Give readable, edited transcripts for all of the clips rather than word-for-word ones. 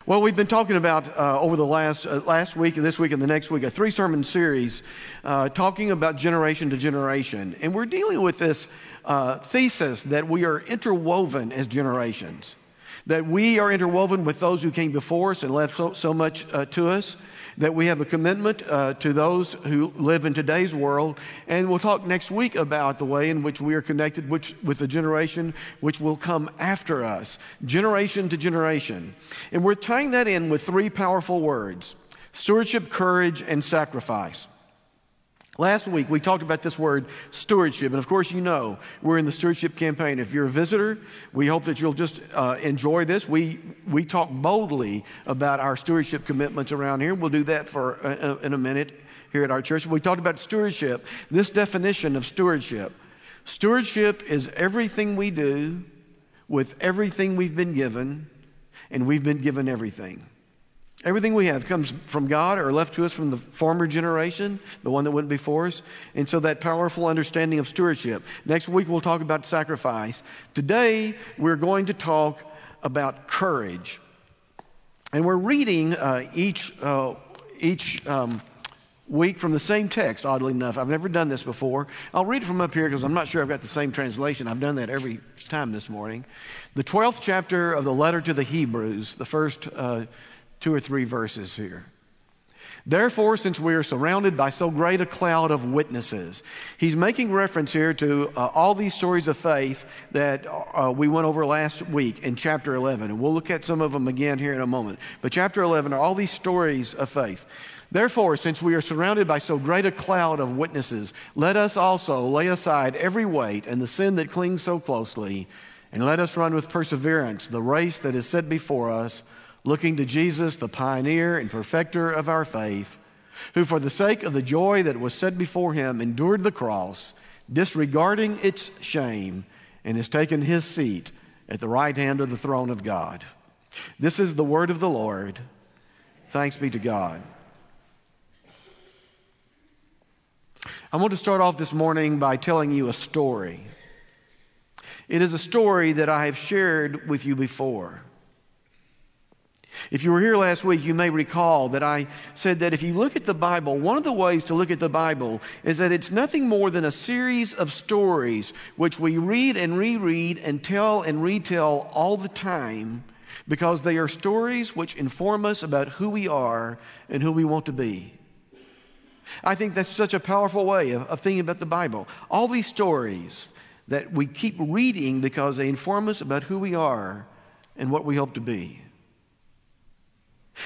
Well, we've been talking about over the last week and this week and the next week, a 3-sermon series talking about generation to generation. And we're dealing with this thesis that we are interwoven as generations, that we are interwoven with those who came before us and left so much to us, that we have a commitment to those who live in today's world. And we'll talk next week about the way in which we are connected with the generation which will come after us, generation to generation. And we're tying that in with 3 powerful words: stewardship, courage, and sacrifice. Last week, we talked about this word stewardship, and of course, you know, we're in the stewardship campaign. If you're a visitor, we hope that you'll just enjoy this. We talk boldly about our stewardship commitments around here. We'll do that in a minute here at our church. We talked about stewardship, this definition of stewardship. Stewardship is everything we do with everything we've been given, and we've been given everything. Everything we have comes from God or left to us from the former generation, the one that went before us. And so that powerful understanding of stewardship. Next week we'll talk about sacrifice. Today we're going to talk about courage. And we're reading each week from the same text, oddly enough. I've never done this before. I'll read it from up here because I'm not sure I've got the same translation. I've done that every time this morning. The 12th chapter of the letter to the Hebrews, the first 2 or 3 verses here. Therefore, since we are surrounded by so great a cloud of witnesses, he's making reference here to all these stories of faith that we went over last week in chapter 11. And we'll look at some of them again here in a moment. But chapter 11 are all these stories of faith. Therefore, since we are surrounded by so great a cloud of witnesses, let us also lay aside every weight and the sin that clings so closely, and let us run with perseverance the race that is set before us, looking to Jesus, the pioneer and perfecter of our faith, who for the sake of the joy that was set before him endured the cross, disregarding its shame, and has taken his seat at the right hand of the throne of God. This is the word of the Lord. Thanks be to God. I want to start off this morning by telling you a story. It is a story that I have shared with you before. If you were here last week, you may recall that I said that if you look at the Bible, one of the ways to look at the Bible is that it's nothing more than a series of stories which we read and reread and tell and retell all the time, because they are stories which inform us about who we are and who we want to be. I think that's such a powerful way of thinking about the Bible. All these stories that we keep reading because they inform us about who we are and what we hope to be.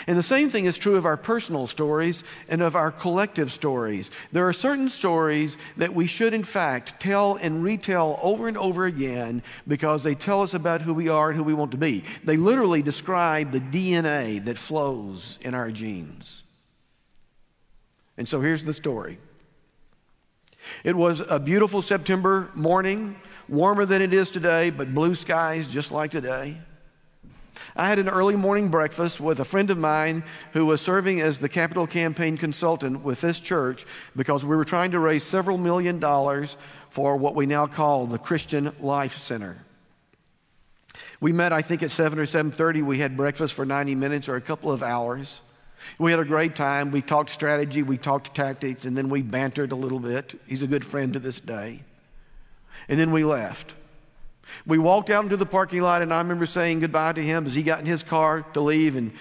And the same thing is true of our personal stories and of our collective stories. There are certain stories that we should, in fact, tell and retell over and over again because they tell us about who we are and who we want to be. They literally describe the DNA that flows in our genes. And so here's the story. It was a beautiful September morning, warmer than it is today, but blue skies just like today. I had an early morning breakfast with a friend of mine who was serving as the capital campaign consultant with this church because we were trying to raise several $1 million for what we now call the Christian Life Center. We met, I think, at 7 or 7:30. We had breakfast for 90 minutes or a couple of hours. We had a great time. We talked strategy, we talked tactics, and then we bantered a little bit. He's a good friend to this day. And then we left. We walked out into the parking lot, and I remember saying goodbye to him as he got in his car to leave, and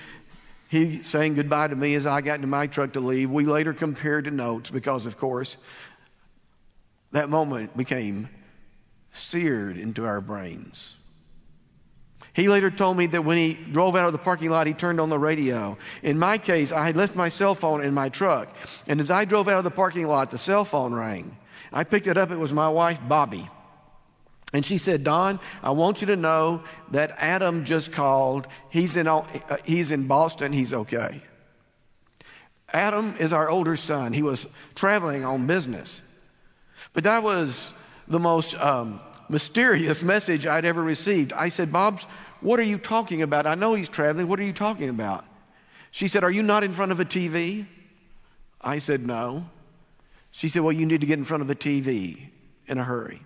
he saying goodbye to me as I got into my truck to leave. We later compared notes because, of course, that moment became seared into our brains. He later told me that when he drove out of the parking lot, he turned on the radio. In my case, I had left my cell phone in my truck, and as I drove out of the parking lot, the cell phone rang. I picked it up. It was my wife, Bobby. And she said, "Don, I want you to know that Adam just called. He's in Boston. He's okay." Adam is our older son. He was traveling on business. But that was the most mysterious message I'd ever received. I said, "Bobs, what are you talking about? I know he's traveling. What are you talking about?" She said, "Are you not in front of a TV?" I said, "No." She said, "Well, you need to get in front of a TV in a hurry."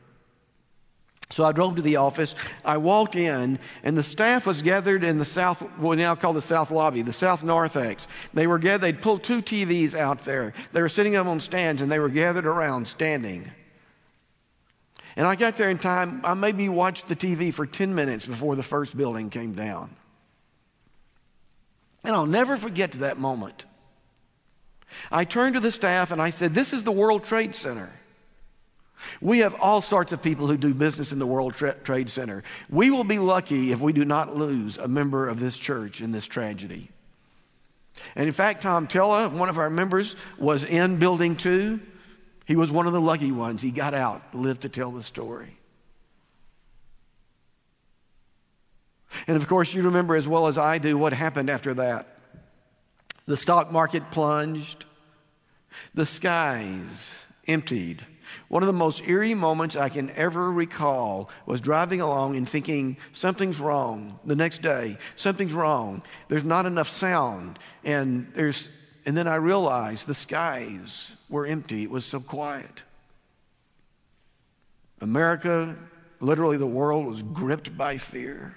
So I drove to the office. I walked in, and the staff was gathered in the south, what we now call the south lobby, the south narthex. They were gathered. They'd pulled 2 TVs out there. They were sitting up on stands, and they were gathered around, standing. And I got there in time. I maybe watched the TV for 10 minutes before the first building came down. And I'll never forget that moment. I turned to the staff, and I said, "This is the World Trade Center. We have all sorts of people who do business in the World Trade Center. We will be lucky if we do not lose a member of this church in this tragedy." And in fact, Tom Tella, one of our members, was in Building 2. He was one of the lucky ones. He got out, lived to tell the story. And of course, you remember as well as I do what happened after that. The stock market plunged. The skies emptied. One of the most eerie moments I can ever recall was driving along and thinking, something's wrong. The next day, something's wrong. There's not enough sound. And then I realized the skies were empty. It was so quiet. America, literally the world, was gripped by fear.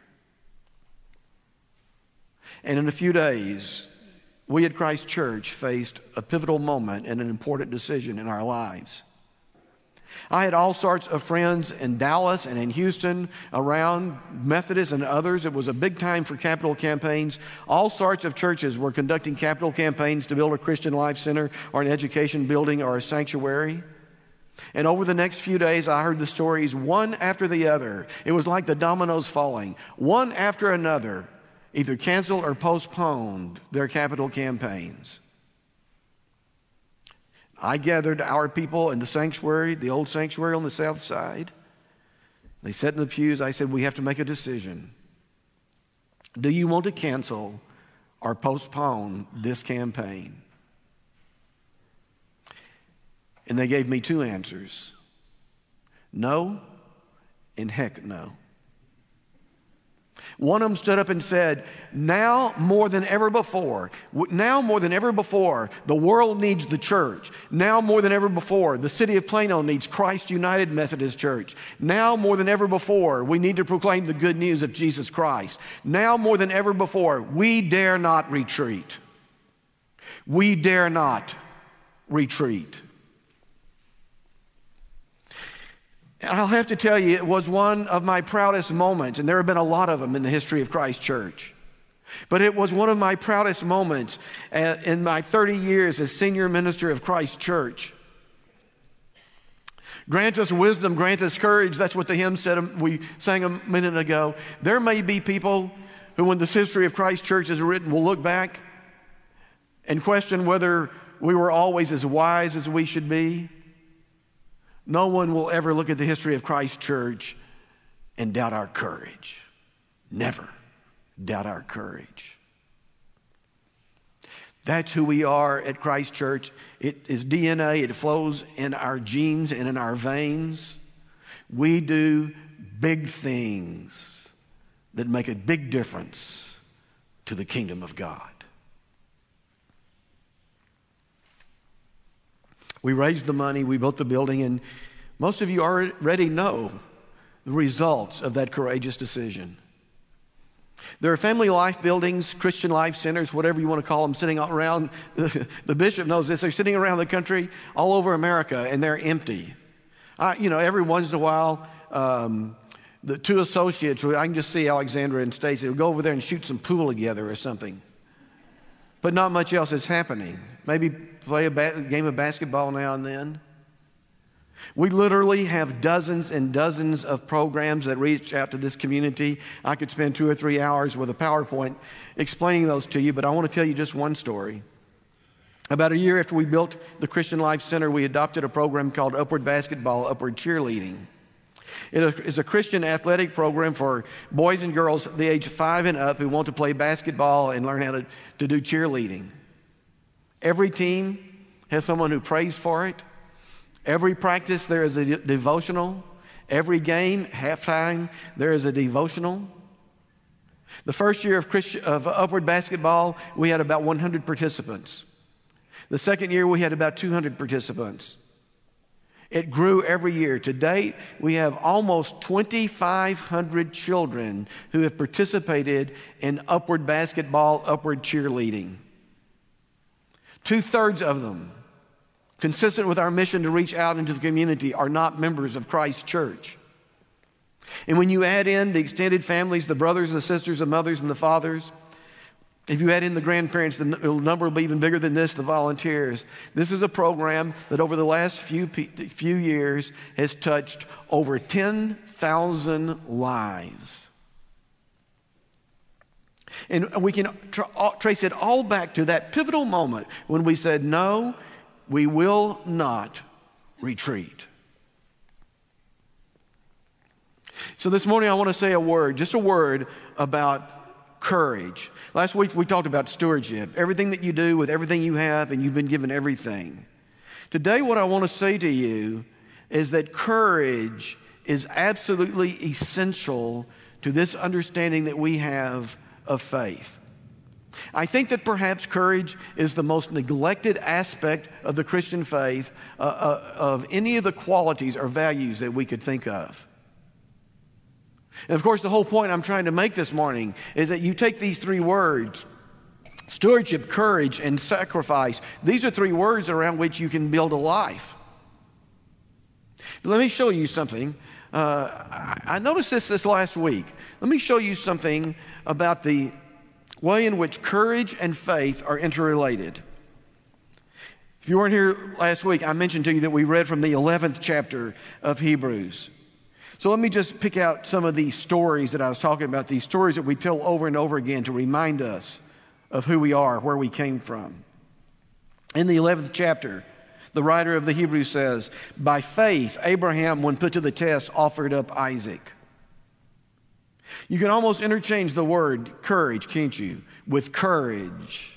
And in a few days, we at Christ Church faced a pivotal moment and an important decision in our lives. I had all sorts of friends in Dallas and in Houston, around Methodist and others. It was a big time for capital campaigns. All sorts of churches were conducting capital campaigns to build a Christian Life Center or an education building or a sanctuary. And over the next few days, I heard the stories one after the other. It was like the dominoes falling. One after another either canceled or postponed their capital campaigns. I gathered our people in the sanctuary, the old sanctuary on the south side. They sat in the pews. I said, "We have to make a decision. Do you want to cancel or postpone this campaign?" And they gave me 2 answers. No and heck no. One of them stood up and said, now more than ever before, the world needs the church. Now more than ever before, the city of Plano needs Christ United Methodist Church. Now more than ever before, we need to proclaim the good news of Jesus Christ. Now more than ever before, we dare not retreat. We dare not retreat. And I'll have to tell you, it was one of my proudest moments, and there have been a lot of them in the history of Christ Church. But it was one of my proudest moments in my 30 years as senior minister of Christ Church. Grant us wisdom, grant us courage. That's what the hymn said we sang a minute ago. There may be people who, when this history of Christ Church is written, will look back and question whether we were always as wise as we should be. No one will ever look at the history of Christ Church and doubt our courage. Never doubt our courage. That's who we are at Christ Church. It is DNA. It flows in our genes and in our veins. We do big things that make a big difference to the kingdom of God. We raised the money, we built the building, and most of you already know the results of that courageous decision. There are family life buildings, Christian life centers, whatever you want to call them, sitting around, the bishop knows this, they're sitting around the country, all over America, and they're empty. Every once in a while, the 2 associates, I can just see Alexandra and Stacy, will go over there and shoot some pool together or something. But not much else is happening. Maybe play a game of basketball now and then. We literally have dozens and dozens of programs that reach out to this community. I could spend 2 or 3 hours with a PowerPoint explaining those to you, but I want to tell you just one story. About a year after we built the Christian Life Center, we adopted a program called Upward Basketball, Upward Cheerleading. It is a Christian athletic program for boys and girls the age 5 and up who want to play basketball and learn how to do cheerleading. Every team has someone who prays for it. Every practice there is a devotional. Every game, halftime, there is a devotional. The first year of Upward Basketball, we had about 100 participants. The second year, we had about 200 participants. It grew every year. To date, we have almost 2,500 children who have participated in Upward basketball, Upward cheerleading. 2/3 of them, consistent with our mission to reach out into the community, are not members of Christ's church. And when you add in the extended families, the brothers and the sisters, the mothers and the fathers, if you add in the grandparents, the number will be even bigger than this, the volunteers. This is a program that over the last few years has touched over 10,000 lives. And we can trace it all back to that pivotal moment when we said, no, we will not retreat. So this morning I want to say a word, just a word about courage. Last week we talked about stewardship, everything that you do with everything you have, and you've been given everything. Today what I want to say to you is that courage is absolutely essential to this understanding that we have of faith. I think that perhaps courage is the most neglected aspect of the Christian faith, of any of the qualities or values that we could think of. And of course, the whole point I'm trying to make this morning is that you take these three words, stewardship, courage, and sacrifice. These are three words around which you can build a life. But let me show you something. I noticed this last week. Let me show you something about the way in which courage and faith are interrelated. If you weren't here last week, I mentioned to you that we read from the 11th chapter of Hebrews. So let me just pick out some of these stories that I was talking about, these stories that we tell over and over again to remind us of who we are, where we came from. In the 11th chapter, the writer of the Hebrews says, by faith, Abraham, when put to the test, offered up Isaac. You can almost interchange the word courage, can't you? With courage,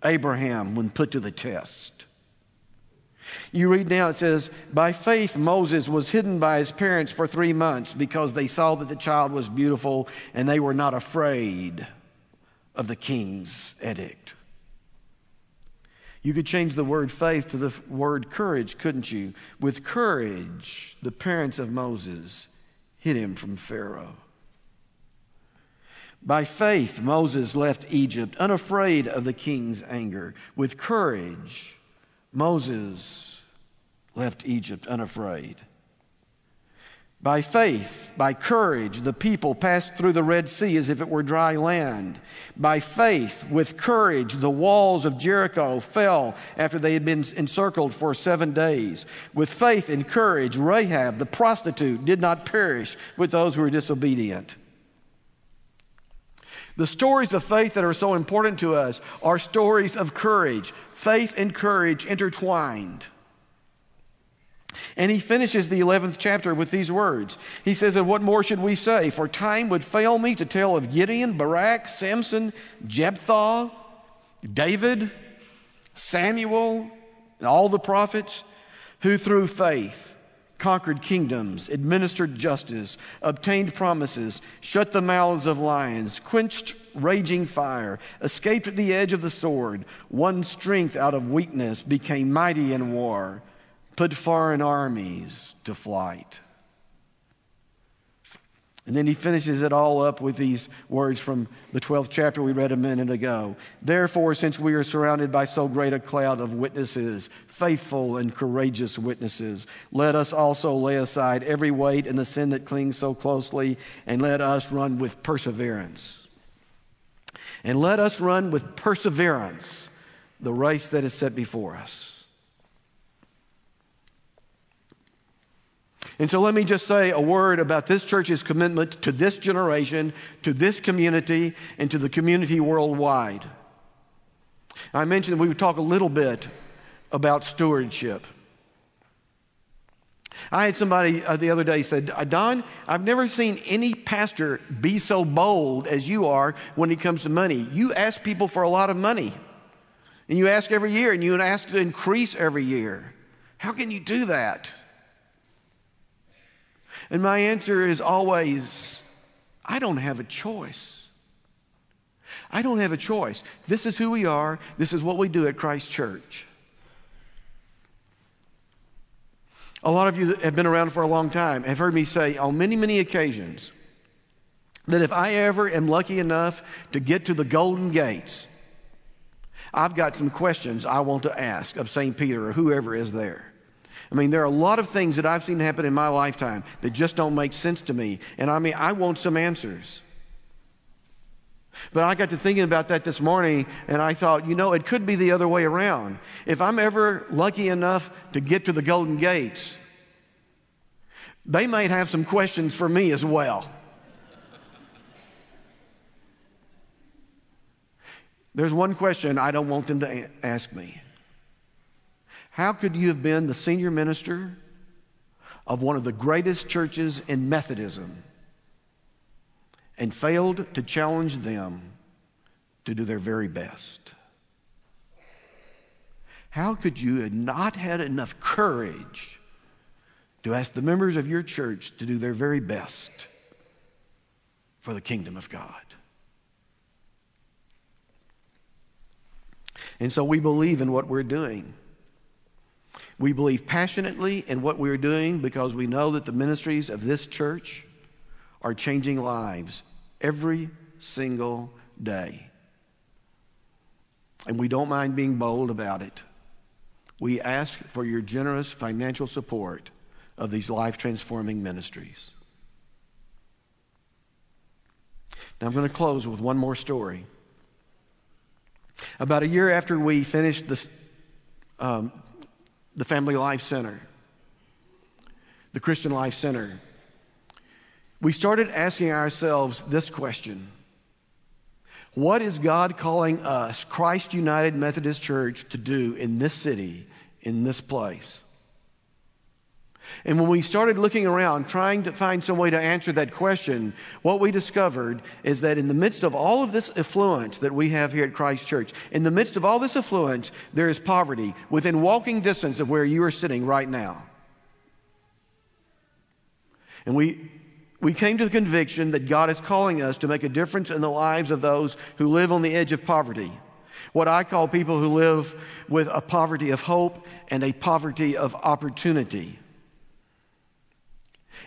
Abraham, when put to the test. You read now, it says, by faith Moses was hidden by his parents for 3 months because they saw that the child was beautiful and they were not afraid of the king's edict. You could change the word faith to the word courage, couldn't you? With courage, the parents of Moses hid him from Pharaoh. By faith, Moses left Egypt, unafraid of the king's anger. With courage, Moses left Egypt unafraid. By faith, by courage, the people passed through the Red Sea as if it were dry land. By faith, with courage, the walls of Jericho fell after they had been encircled for 7 days. With faith and courage, Rahab, the prostitute, did not perish with those who were disobedient. The stories of faith that are so important to us are stories of courage. Faith and courage intertwined. And he finishes the 11th chapter with these words. He says, and what more should we say? For time would fail me to tell of Gideon, Barak, Samson, Jephthah, David, Samuel, and all the prophets who through faith conquered kingdoms, administered justice, obtained promises, shut the mouths of lions, quenched raging fire, escaped the edge of the sword, won strength out of weakness, became mighty in war, put foreign armies to flight. And then he finishes it all up with these words from the 12th chapter we read a minute ago. Therefore, since we are surrounded by so great a cloud of witnesses, faithful and courageous witnesses, let us also lay aside every weight and the sin that clings so closely, and let us run with perseverance. And let us run with perseverance the race that is set before us. And so let me just say a word about this church's commitment to this generation, to this community, and to the community worldwide. I mentioned we would talk a little bit about stewardship. I had somebody the other day said, Don, I've never seen any pastor be so bold as you are when it comes to money. You ask people for a lot of money. And you ask every year, and you ask to increase every year. How can you do that? And my answer is always, I don't have a choice. I don't have a choice. This is who we are. This is what we do at Christ Church. A lot of you that have been around for a long time have heard me say on many, many occasions that if I ever am lucky enough to get to the Golden Gates, I've got some questions I want to ask of St. Peter or whoever is there. I mean, there are a lot of things that I've seen happen in my lifetime that just don't make sense to me. And I want some answers. But I got to thinking about that this morning, and I thought, it could be the other way around. If I'm ever lucky enough to get to the Golden Gates, they might have some questions for me as well. There's one question I don't want them to ask me. How could you have been the senior minister of one of the greatest churches in Methodism and failed to challenge them to do their very best? How could you have not had enough courage to ask the members of your church to do their very best for the kingdom of God? And so we believe in what we're doing. We believe passionately in what we're doing because we know that the ministries of this church are changing lives every single day. And we don't mind being bold about it. We ask for your generous financial support of these life-transforming ministries. Now I'm going to close with one more story. About a year after we finished the Family Life Center, the Christian Life Center, we started asking ourselves this question: what is God calling us, Christ United Methodist Church, to do in this city, in this place? And when we started looking around, trying to find some way to answer that question, what we discovered is that in the midst of all of this affluence that we have here at Christ Church, in the midst of all this affluence, there is poverty within walking distance of where you are sitting right now. And we came to the conviction that God is calling us to make a difference in the lives of those who live on the edge of poverty. What I call people who live with a poverty of hope and a poverty of opportunity.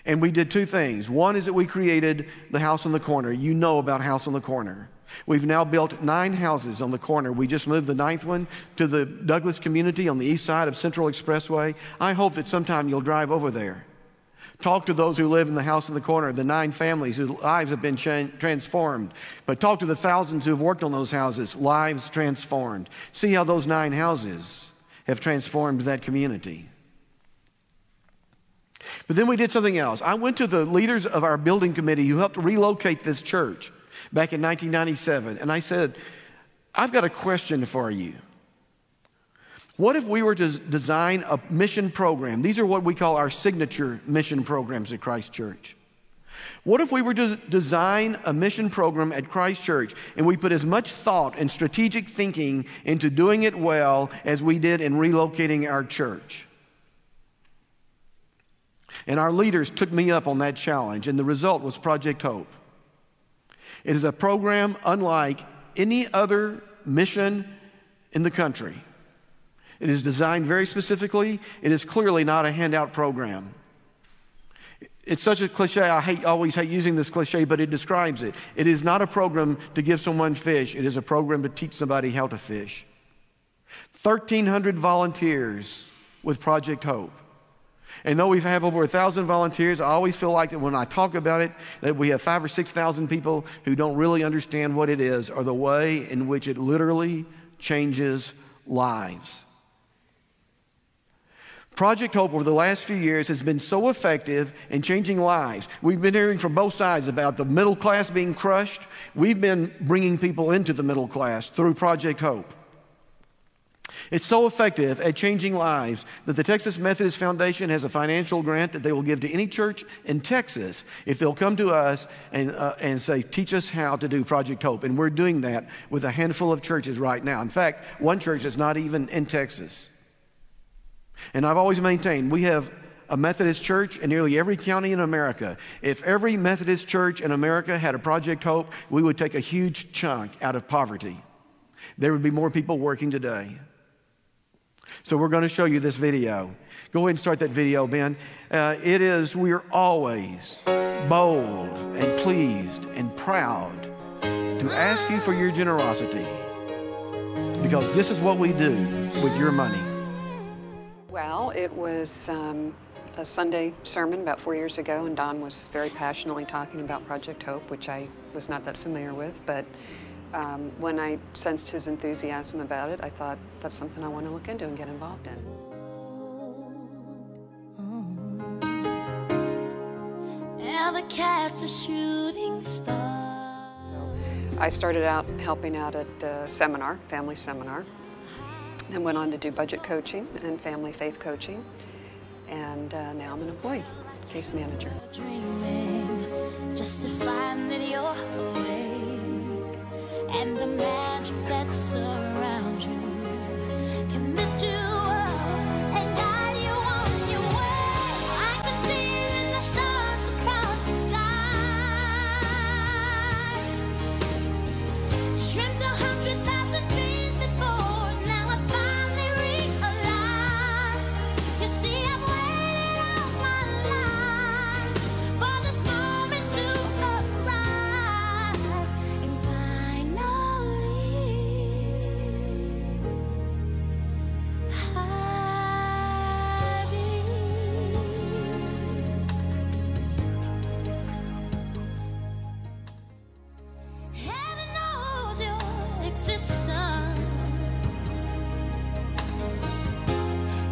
And we did two things. One is that we created the House on the Corner. You know about House on the Corner. We've now built 9 houses on the corner. We just moved the 9th one to the Douglas community on the east side of Central Expressway. I hope that sometime you'll drive over there. Talk to those who live in the House on the Corner, the 9 families whose lives have been transformed. But talk to the thousands who have worked on those houses, lives transformed. See how those 9 houses have transformed that community. But then we did something else. I went to the leaders of our building committee who helped relocate this church back in 1997, and I said, I've got a question for you. What if we were to design a mission program? These are what we call our signature mission programs at Christ Church. What if we were to design a mission program at Christ Church and we put as much thought and strategic thinking into doing it well as we did in relocating our church? And our leaders took me up on that challenge, and the result was Project Hope. It is a program unlike any other mission in the country. It is designed very specifically. It is clearly not a handout program. It's such a cliche. I always hate using this cliche, but it describes it. It is not a program to give someone fish. It is a program to teach somebody how to fish. 1,300 volunteers with Project Hope. And though we have over 1,000 volunteers, I always feel like that when I talk about it, that we have 5,000 or 6,000 people who don't really understand what it is or the way in which it literally changes lives. Project Hope over the last few years has been so effective in changing lives. We've been hearing from both sides about the middle class being crushed. We've been bringing people into the middle class through Project Hope. It's so effective at changing lives that the Texas Methodist Foundation has a financial grant that they will give to any church in Texas if they'll come to us and say, teach us how to do Project Hope. And we're doing that with a handful of churches right now. In fact, one church is not even in Texas. And I've always maintained we have a Methodist church in nearly every county in America. If every Methodist church in America had a Project Hope, we would take a huge chunk out of poverty. There would be more people working today. So we're going to show you this video. Go ahead and start that video, Ben. We are always bold and pleased and proud to ask you for your generosity, because this is what we do with your money. Well, it was a Sunday sermon about 4 years ago, and Don was very passionately talking about Project Hope, which I was not that familiar with, but when I sensed his enthusiasm about it, I thought that's something I want to look into and get involved in. Never kept a shooting star. So I started out helping out at a seminar, family seminar, and went on to do budget coaching and family faith coaching, and now I'm an employee, case manager. Dreaming just to find that you're awake, and the magic that surrounds you can lift you up and guide you on your way. I can see it in the stars across the sky. Dreamt 100,000 dreams before, now I finally realize. You see, I've waited all my life for this moment to arrive, and heaven knows your existence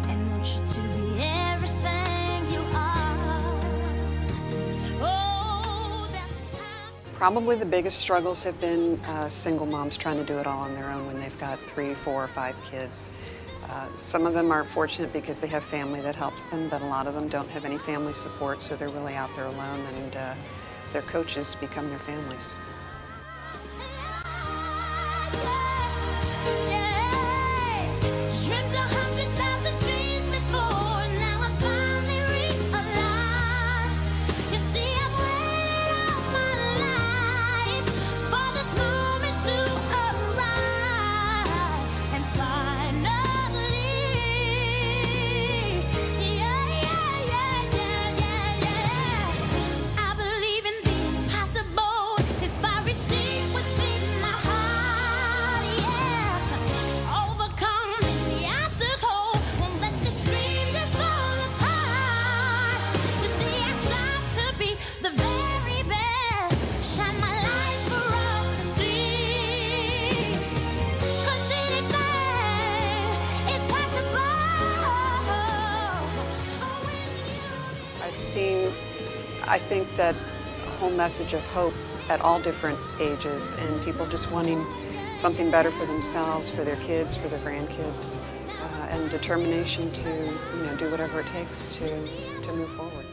and wants you to be everything you are. Oh, that's the time. Probably the biggest struggles have been single moms trying to do it all on their own when they've got 3, 4, or 5 kids. Some of them are fortunate because they have family that helps them, but a lot of them don't have any family support, so they're really out there alone, and their coaches become their families. Dreamt 100,000 dreams before, now I finally realize. You see, I've waited all my life for this moment to arrive, and finally, I believe in the impossible. If I reach deep within my heart, overcome the obstacle, won't let this dream just fall apart. You see, I strive to be the very best, shine my light for all to see. 'Cause anything is possible. I think that whole message of hope at all different ages, and people just wanting something better for themselves, for their kids, for their grandkids, and determination to do whatever it takes to move forward.